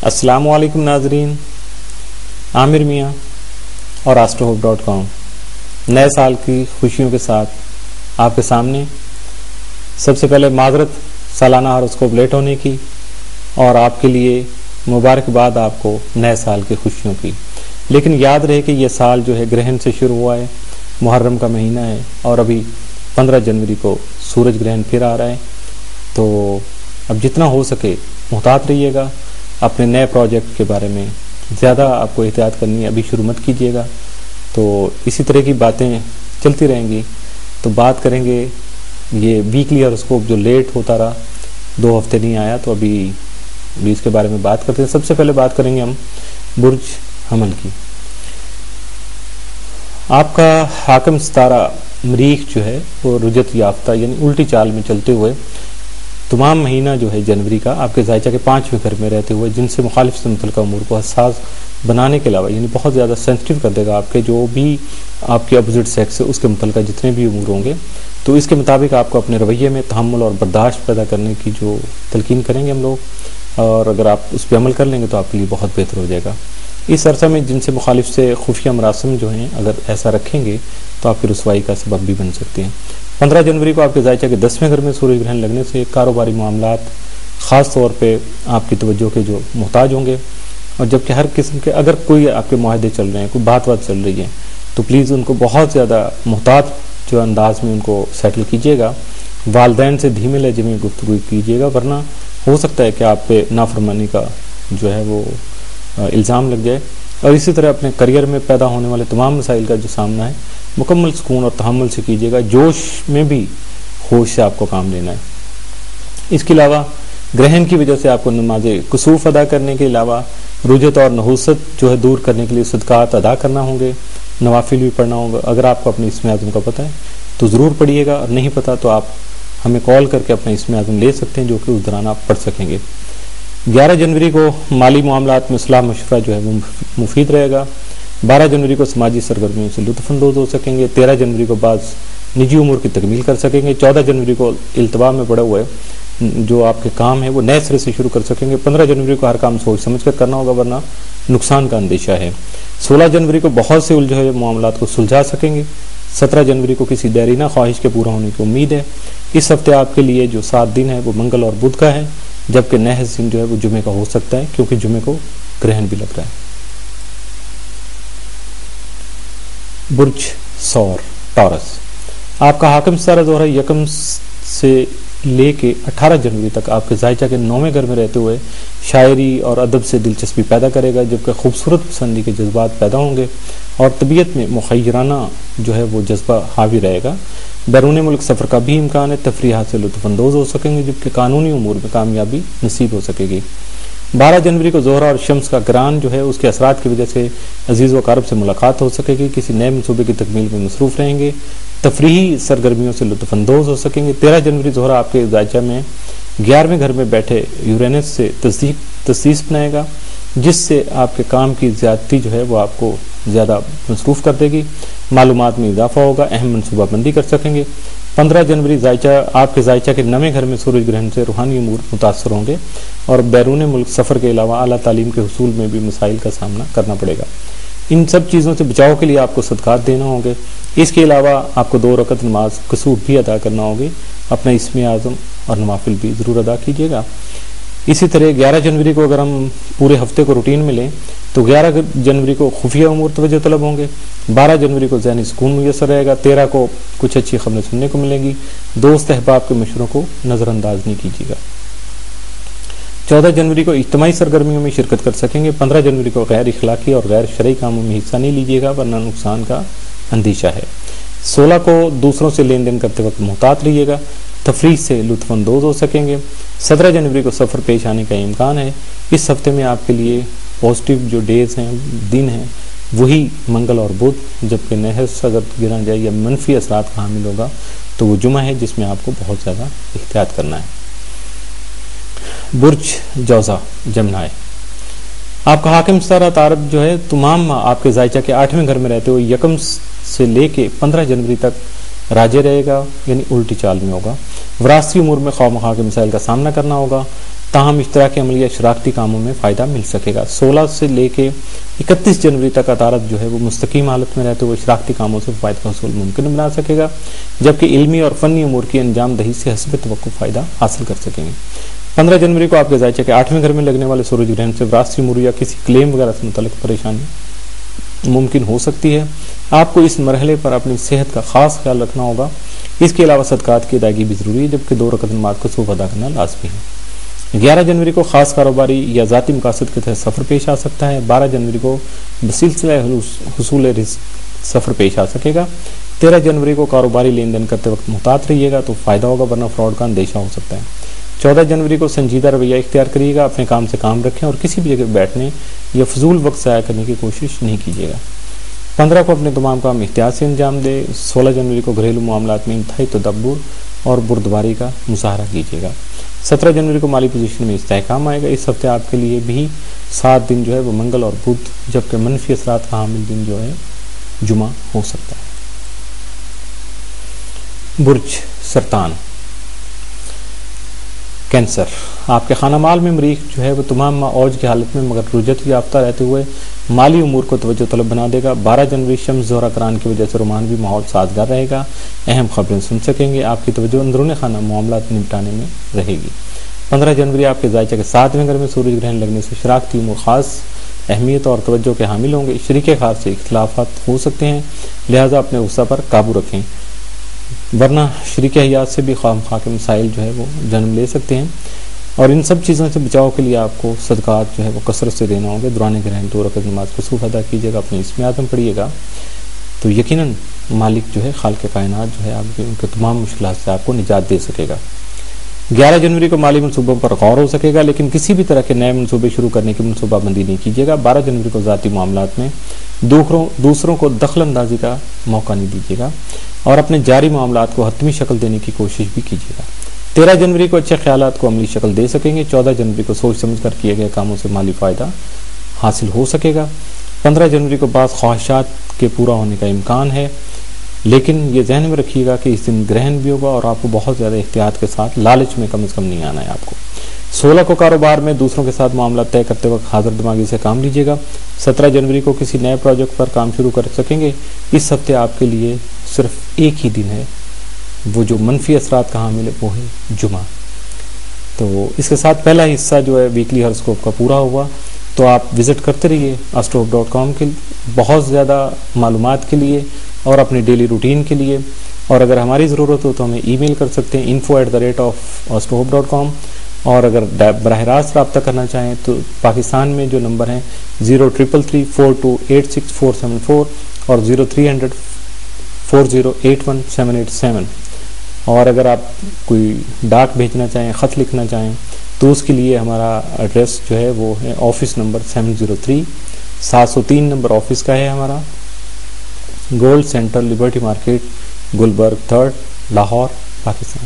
السلام علیکم ناظرین، عامر میاں اور astrohope.com نئے سال کی خوشیوں کے ساتھ آپ کے سامنے۔ سب سے پہلے معذرت سالانہ ہاروسکوپ لیٹ ہونے کی، اور آپ کے لیے مبارکباد آپ کو نئے سال کی خوشیوں کی۔ لیکن یاد رہے کہ یہ سال جو ہے گرہن سے شروع ہوا ہے، محرم کا مہینہ ہے، اور ابھی 15 جنوری کو سورج گرہن پھر آ رہا ہے۔ تو اب جتنا ہو سکے محتاط رہیے گا، اپنے نئے پروجیکٹ کے بارے میں زیادہ آپ کو احتیاط کرنی ہے، ابھی شروع مت کیجیے گا۔ تو اسی طرح کی باتیں چلتی رہیں گی۔ تو بات کریں گے یہ ویکلی ہاروسکوپ جو لیٹ ہوتا رہا، 2 ہفتے نہیں آیا، تو ابھی اس کے بارے میں بات کرتے ہیں۔ سب سے پہلے بات کریں گے ہم برج حمل کی۔ آپ کا حاکم ستارہ مریخ جو ہے وہ رجت یافتہ یعنی الٹی چال میں چلتے ہوئے تمام مہینہ جو ہے جنوری کا آپ کے زائچہ کے 5ویں گھر میں رہتے ہوئے، جن سے مخالف سے متعلقہ امور کو حساس بنانے کے علاوہ یعنی بہت زیادہ سینسٹیو کر دے گا آپ کے جو بھی آپ کے اپوزٹ سیکس ہے اس کے متعلقہ جتنے بھی امور ہوں گے، تو اس کے مطابق آپ کو اپنے رویے میں تحمل اور برداشت پیدا کرنے کی جو تلقین کریں گے ہم لوگ، اور اگر آپ اس پہ عمل کر لیں گے تو آپ کے لیے بہت بہتر ہو جائے گا۔ اس عرصہ میں جن سے مخالف سے خفیہ مراسم جو ہیں اگر ایسا رکھیں گے تو آپ کی رسوائی کا سبب بھی بن سکتے ہیں۔ 15 جنوری کو آپ کے زائچہ کے 10ویں گھر میں سورج گرہن لگنے سے کاروباری معاملات خاص طور پہ آپ کی توجہ کے جو محتاج ہوں گے، اور جبکہ ہر قسم کے اگر کوئی آپ کے معاہدے چل رہے ہیں، کوئی بات چل رہی ہے، تو پلیز ان کو بہت زیادہ محتاط جو انداز میں ان کو سیٹل کیجیے گا۔ والدین سے دھیمے لہجے میں گفتگو کیجیے گا، ورنہ ہو سکتا ہے کہ آپ پہ نافرمانی کا جو ہے وہ الزام لگ جائے۔ اور اسی طرح اپنے کریئر میں پیدا ہونے والے تمام مسائل کا جو سامنا ہے مکمل سکون اور تحمل سے کیجیے گا، جوش میں بھی ہوش سے آپ کو کام لینا ہے۔ اس کے علاوہ گرہن کی وجہ سے آپ کو نماز کسوف ادا کرنے کے علاوہ رجت اور نحوست جو ہے دور کرنے کے لیے صدقات ادا کرنا ہوں گے، نوافل بھی پڑھنا ہوگا۔ اگر آپ کو اپنے اسم اعظم کا پتہ ہے تو ضرور پڑھیے گا، اور نہیں پتہ تو آپ ہمیں کال کر کے اپنا اسم اعظم لے سکتے ہیں، جو کہ اس دوران آپ پڑھ سکیں گے۔ 11 جنوری کو مالی معاملات میں صلاح مشورہ جو ہے وہ مفید رہے گا۔ 12 جنوری کو سماجی سرگرمیوں سے لطف اندوز ہو سکیں گے۔ 13 جنوری کو بعض نجی امور کی تکمیل کر سکیں گے۔ 14 جنوری کو التوا میں پڑے ہوئے جو آپ کے کام ہیں وہ نئے سرے سے شروع کر سکیں گے۔ 15 جنوری کو ہر کام سوچ سمجھ کر کرنا ہوگا، ورنہ نقصان کا اندیشہ ہے۔ 16 جنوری کو بہت سے الجھے ہوئے معاملات کو سلجھا سکیں گے۔ 17 جنوری کو کسی دیرینہ خواہش کے پورا ہونے کی امید ہے۔ اس ہفتے آپ کے لیے جو 7 دن ہے وہ منگل اور بدھ کا ہے، جبکہ نحس دن جو ہے وہ جمعے کا ہو سکتا ہے، کیونکہ جمعے کو گرہن بھی لگ رہا ہے۔ برج ثور ٹورس، آپ کا حاکم ستارہ زہرہ یکم سے لے کے 18 جنوری تک آپ کے زائچہ کے 9ویں گھر میں رہتے ہوئے شاعری اور ادب سے دلچسپی پیدا کرے گا، جبکہ خوبصورت پسندی کے جذبات پیدا ہوں گے اور طبیعت میں مخیرانہ جو ہے وہ جذبہ حاوی رہے گا۔ بیرون ملک سفر کا بھی امکان ہے، تفریحات سے لطف اندوز ہو سکیں گے، جبکہ قانونی امور میں کامیابی نصیب ہو سکے گی۔ 12 جنوری کو زہرہ اور شمس کا گران جو ہے اس کے اثرات کی وجہ سے عزیز و اقارب سے ملاقات ہو سکے گی، کسی نئے منصوبے کی تکمیل میں مصروف رہیں گے، تفریحی سرگرمیوں سے لطف اندوز ہو سکیں گے۔ 13 جنوری زہرہ آپ کے زائچہ میں 11ویں گھر میں بیٹھے یورینس سے تسیس بنائے گا، جس سے آپ کے کام کی زیادتی جو ہے وہ آپ کو زیادہ مصروف کر دے گی، معلومات میں اضافہ ہوگا، اہم منصوبہ بندی کر سکیں گے۔ 15 جنوری آپ کے زائچہ کے 9ویں گھر میں سورج گرہن سے روحانی امور متاثر ہوں گے، اور بیرون ملک سفر کے علاوہ اعلیٰ تعلیم کے حصول میں بھی مسائل کا سامنا کرنا پڑے گا۔ ان سب چیزوں سے بچاؤ کے لیے آپ کو صدقات دینا ہوں گے۔ اس کے علاوہ آپ کو 2 رکعت نماز کسوف بھی ادا کرنا ہوگی۔ اپنا اسم اعظم اور نوافل بھی ضرور ادا کیجیے گا۔ اسی طرح 11 جنوری کو اگر ہم پورے ہفتے کو روٹین میں لیں تو 11 جنوری کو خفیہ امور توجہ طلب ہوں گے، 12 جنوری کو ذہنی سکون میسر رہے گا، 13 کو کچھ اچھی خبریں سننے کو ملیں گی، دوست احباب کے مشوروں کو نظر انداز نہیں کیجیے گا۔ 14 جنوری کو اجتماعی سرگرمیوں میں شرکت کر سکیں گے۔ 15 جنوری کو غیر اخلاقی اور غیر شرعی کاموں میں حصہ نہیں لیجیے گا، ورنہ نقصان کا اندیشہ ہے۔ 16 کو دوسروں سے لین دین کرتے وقت محتاط رہیے گا، تفریح سے لطف اندوز ہو سکیں گے۔ 17 جنوری کو سفر پیش آنے کا امکان ہے۔ اس ہفتے میں آپ کے لیے پازیٹیو جو ڈیز ہیں، دن ہیں، وہی منگل اور بدھ، جبکہ نحس اگر گنا جائے یا منفی اثرات کا حامل ہوگا تو وہ جمعہ ہے، جس میں آپ کو بہت زیادہ احتیاط کرنا ہے۔ برج جوزہ جمنائے، آپ کا حاکم ستارہ عطارد جو ہے تمام آپ کے زائچہ کے 8ویں گھر میں رہتے ہوئے یکم سے لے کے 15 جنوری تک راجے رہے گا، یعنی الٹی چال میں ہوگا۔ وراثتی امور میں خواہ مخواہ کے مسائل کا سامنا کرنا ہوگا۔ تاہم اشتراکی عمل یا شراکتی کاموں میں فائدہ مل سکے گا۔ 16 سے لے کے 31 جنوری تک عطارد جو ہے وہ مستقیم حالت میں رہتے ہوئے شراکتی کاموں سے فائدہ کا حصول ممکن بنا سکے گا، جبکہ علمی اور فنی امور کی انجام دہی سے حسب توقع فائدہ حاصل کر سکیں گے۔ 15 جنوری کو آپ کے ذائچہ کے 8ویں گھر میں لگنے والے سورج گرہن سے وراثتی امور یا کسی کلیم وغیرہ سے متعلق پریشانی ممکن ہو سکتی ہے۔ آپ کو اس مرحلے پر اپنی صحت کا خاص خیال رکھنا ہوگا۔ اس کے علاوہ صدقات کی ادائیگی بھی ضروری ہے، جبکہ 2 رکعت نماز کو صبح ادا کرنا لازمی ہے۔ 11 جنوری کو خاص کاروباری یا ذاتی مقاصد کے تحت سفر پیش آ سکتا ہے۔ 12 جنوری کو بسلسلہ حصول رزق سفر پیش آ سکے گا۔ 13 جنوری کو کاروباری لین دین کرتے وقت محتاط رہیے گا تو فائدہ ہوگا، ورنہ فراڈ کا اندیشہ ہو سکتا ہے۔ 14 جنوری کو سنجیدہ رویہ اختیار کریے گا، اپنے کام سے کام رکھیں اور کسی بھی جگہ بیٹھنے یا فضول وقت ضائع کرنے کی کوشش نہیں کیجیے گا۔ 15 کو اپنے تمام کام احتیاط سے انجام دے۔ 16 جنوری کو گھریلو معاملات میں انتہائی تدبر اور بردباری کا مظاہرہ کیجیے گا۔ 17 جنوری کو مالی پوزیشن میں استحکام آئے گا۔ اس ہفتے آپ کے لیے بھی 7 دن جو ہے وہ منگل اور بدھ، جبکہ منفی اثرات کا حامل دن جو ہے جمعہ ہو سکتا ہے۔ برج سرطان کینسر، آپ کے خانہ مال میں مریخ جو ہے وہ تمام اوج کی حالت میں مگر رجت یافتہ رہتے ہوئے مالی امور کو توجہ طلب بنا دے گا۔ 12 جنوری شمس زہرہ قران کی وجہ سے رومانوی ماحول سازگار رہے گا، اہم خبریں سن سکیں گے، آپ کی توجہ اندرون خانہ معاملات نمٹانے میں رہے گی۔ 15 جنوری آپ کے ذائچہ کے 7ویں گھر میں سورج گرہن لگنے سے شراکتی امور خاص اہمیت اور توجہ کے حامل ہوں گے۔ شریک خاص سے اختلافات ہو سکتے ہیں، لہٰذا اپنے غصہ پر قابو رکھیں، ورنہ شریک حیات سے بھی خواہ مخواہ کے مسائل جو ہے وہ جنم لے سکتے ہیں۔ اور ان سب چیزوں سے بچاؤ کے لیے آپ کو صدقات جو ہے وہ کثرت سے دینا ہوں گے۔ دوران گرہن 2 رکعت نماز کو صبح ادا کیجیے گا، اپنے اسم اعظم پڑھیے گا، تو یقیناً مالک جو ہے خالق کائنات جو ہے آپ ان کے تمام مشکلات سے آپ کو نجات دے سکے گا۔ 11 جنوری کو مالی منصوبوں پر غور ہو سکے گا، لیکن کسی بھی طرح کے نئے منصوبے شروع کرنے کی منصوبہ بندی نہیں کیجیے گا۔ 12 جنوری کو ذاتی معاملات میں دوسروں کو دخل اندازی کا موقع نہیں دیجیے گا اور اپنے جاری معاملات کو حتمی شکل دینے کی کوشش بھی کیجیے گا۔ 13 جنوری کو اچھے خیالات کو عملی شکل دے سکیں گے۔ 14 جنوری کو سوچ سمجھ کر کیے گئے کاموں سے مالی فائدہ حاصل ہو سکے گا۔ 15 جنوری کو بعض خواہشات کے پورا ہونے کا امکان ہے، لیکن یہ ذہن میں رکھیے گا کہ اس دن گرہن بھی ہوگا اور آپ کو بہت زیادہ احتیاط کے ساتھ لالچ میں کم از کم نہیں آنا ہے آپ کو۔ 16 کو کاروبار میں دوسروں کے ساتھ معاملات طے کرتے وقت حاضر دماغی سے کام لیجیے گا۔ 17 جنوری کو کسی نئے پروجیکٹ پر کام شروع کر سکیں گے۔ اس ہفتے آپ کے لیے صرف ایک ہی دن ہے، وہ جو منفی اثرات کا حامل ہے وہ ہے جمعہ۔ تو اس کے ساتھ پہلا حصہ جو ہے ویکلی ہاراسکوپ کا پورا ہوا، تو آپ وزٹ کرتے رہیے astrohope.com کے بہت زیادہ معلومات کے لیے اور اپنی ڈیلی روٹین کے لیے، اور اگر ہماری ضرورت ہو تو ہمیں ای میل کر سکتے ہیں info@astrohope.com، اور اگر براہ راست رابطہ کرنا چاہیں تو پاکستان میں جو نمبر ہیں 0333428647 اور 0300 4081 اور اگر آپ کوئی ڈاک بھیجنا چاہیں، خط لکھنا چاہیں، تو اس کے لیے ہمارا ایڈریس جو ہے وہ ہے آفس نمبر 703 703 نمبر آفس کا ہے ہمارا، gold centre, Liberty market, Gulberg 3 Lahore, Pakistan.